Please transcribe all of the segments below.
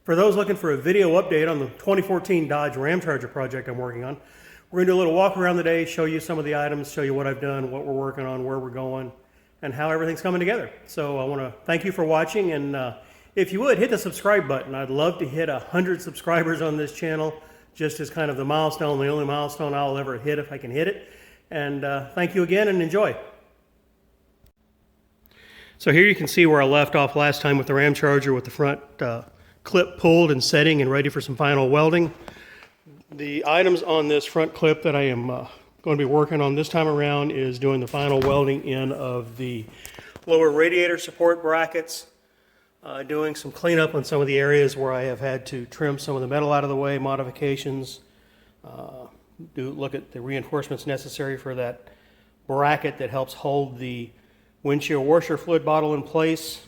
For those looking for a video update on the 2014 Dodge Ramcharger project I'm working on, we're going to do a little walk around the day, show you some of the items, show you what I've done, what we're working on, where we're going, and how everything's coming together. So I want to thank you for watching, and if you would, hit the subscribe button. I'd love to hit 100 subscribers on this channel, just as kind of the milestone, the only milestone I'll ever hit if I can hit it. And thank you again, and enjoy. So here you can see where I left off last time with the Ramcharger, with the front clip pulled and setting and ready for some final welding. The items on this front clip that I am going to be working on this time around is doing the final welding in of the lower radiator support brackets, doing some cleanup on some of the areas where I have had to trim some of the metal out of the way, modifications, look at the reinforcements necessary for that bracket that helps hold the windshield washer fluid bottle in place.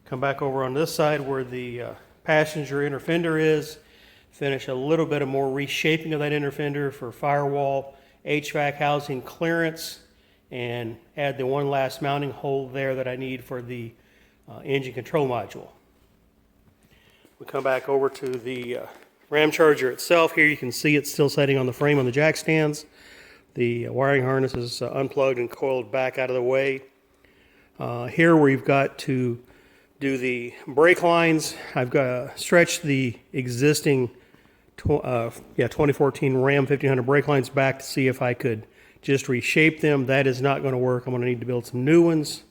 Come back over on this side where the passenger inner fender is, finish a little bit of more reshaping of that inner fender for firewall, HVAC housing clearance, and add the one last mounting hole there that I need for the engine control module. We come back over to the Ramcharger itself. Here you can see it's still sitting on the frame on the jack stands. The wiring harness is unplugged and coiled back out of the way. Here we've got to do the brake lines. I've got stretched the existing 2014 Ram 1500 brake lines back to see if I could just reshape them. That is not going to work. I'm going to need to build some new ones.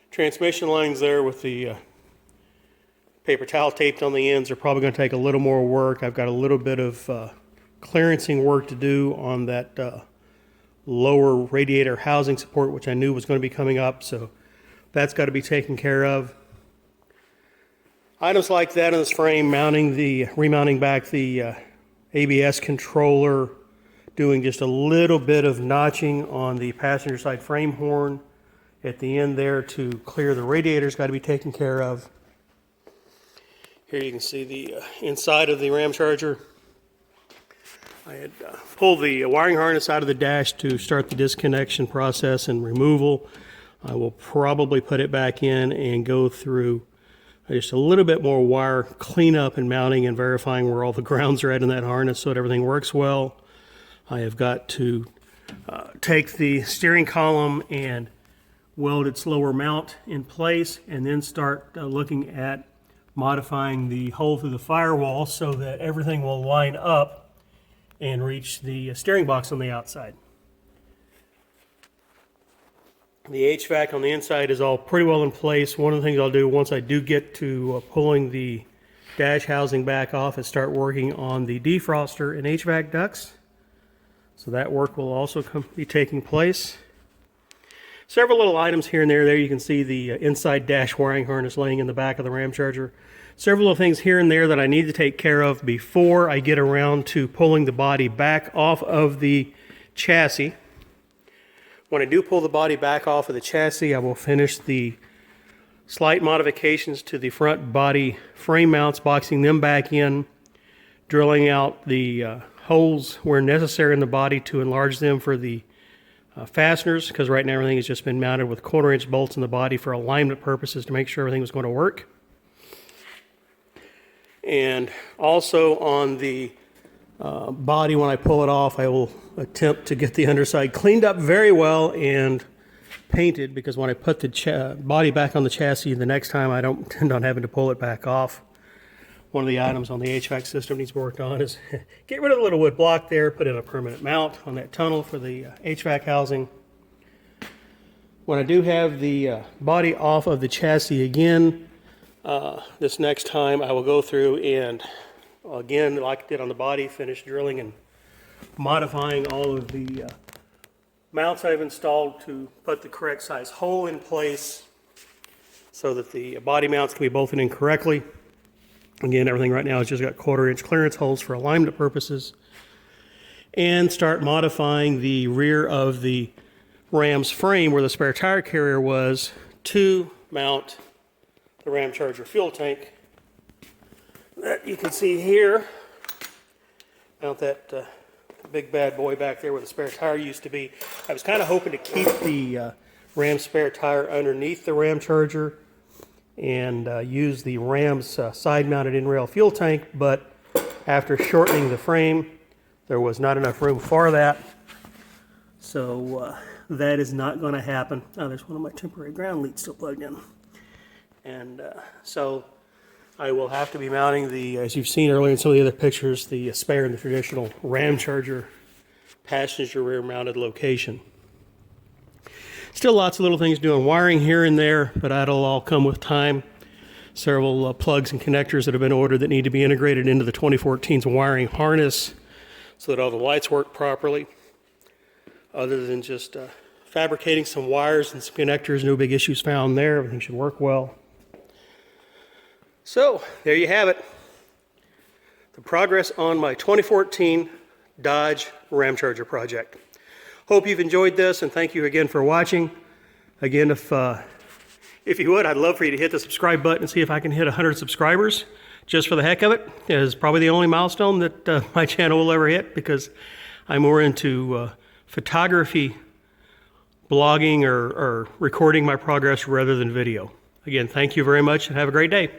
Transmission lines there with the paper towel taped on the ends are probably going to take a little more work. I've got a little bit of clearancing work to do on that lower radiator housing support, which I knew was going to be coming up, so that's got to be taken care of. Items like that in this frame, remounting back the ABS controller, doing just a little bit of notching on the passenger side frame horn at the end there to clear the radiators, got to be taken care of. Here you can see the inside of the Ramcharger. I had pulled the wiring harness out of the dash to start the disconnection process and removal. I will probably put it back in and go through just a little bit more wire cleanup and mounting and verifying where all the grounds are at in that harness so that everything works well. I have got to take the steering column and weld its lower mount in place, and then start looking at modifying the hole through the firewall so that everything will line up and reach the steering box on the outside. The HVAC on the inside is all pretty well in place. One of the things I'll do once I do get to pulling the dash housing back off is start working on the defroster and HVAC ducts. So that work will also be taking place. Several little items here and there. There you can see the inside dash wiring harness laying in the back of the Ramcharger. Several little things here and there that I need to take care of before I get around to pulling the body back off of the chassis. When I do pull the body back off of the chassis, I will finish the slight modifications to the front body frame mounts, boxing them back in, drilling out the holes where necessary in the body to enlarge them for the fasteners, because right now everything has just been mounted with 1/4-inch bolts in the body for alignment purposes to make sure everything was going to work. And also on the body, when I pull it off, I will attempt to get the underside cleaned up very well and painted, because when I put the body back on the chassis the next time, I don't intend on having to pull it back off. One of the items on the HVAC system needs work on is get rid of the little wood block there, put in a permanent mount on that tunnel for the HVAC housing. When I do have the body off of the chassis again, this next time I will go through and again, like I did on the body, finish drilling and modifying all of the mounts I've installed to put the correct size hole in place so that the body mounts can be bolted in correctly. Again, everything right now has just got 1/4-inch clearance holes for alignment purposes. And start modifying the rear of the Ram's frame where the spare tire carrier was to mount the Ramcharger fuel tank. That you can see here. Mount that big bad boy back there where the spare tire used to be. I was kind of hoping to keep the Ram spare tire underneath the Ramcharger and use the Ram's side-mounted in-rail fuel tank, but after shortening the frame, there was not enough room for that. So that is not going to happen. Oh, there's one of my temporary ground leads still plugged in. And so I will have to be mounting the, as you've seen earlier in some of the other pictures, the spare in the traditional Ramcharger passenger rear mounted location. Still lots of little things doing wiring here and there, but that'll all come with time. Several plugs and connectors that have been ordered that need to be integrated into the 2014's wiring harness so that all the lights work properly. Other than just fabricating some wires and some connectors, no big issues found there. Everything should work well. So, there you have it. The progress on my 2014 Dodge Ramcharger project. Hope you've enjoyed this, and thank you again for watching. Again, if you would, I'd love for you to hit the subscribe button and see if I can hit 100 subscribers just for the heck of it. It is probably the only milestone that my channel will ever hit, because I'm more into photography, blogging, or recording my progress rather than video. Again, thank you very much and have a great day.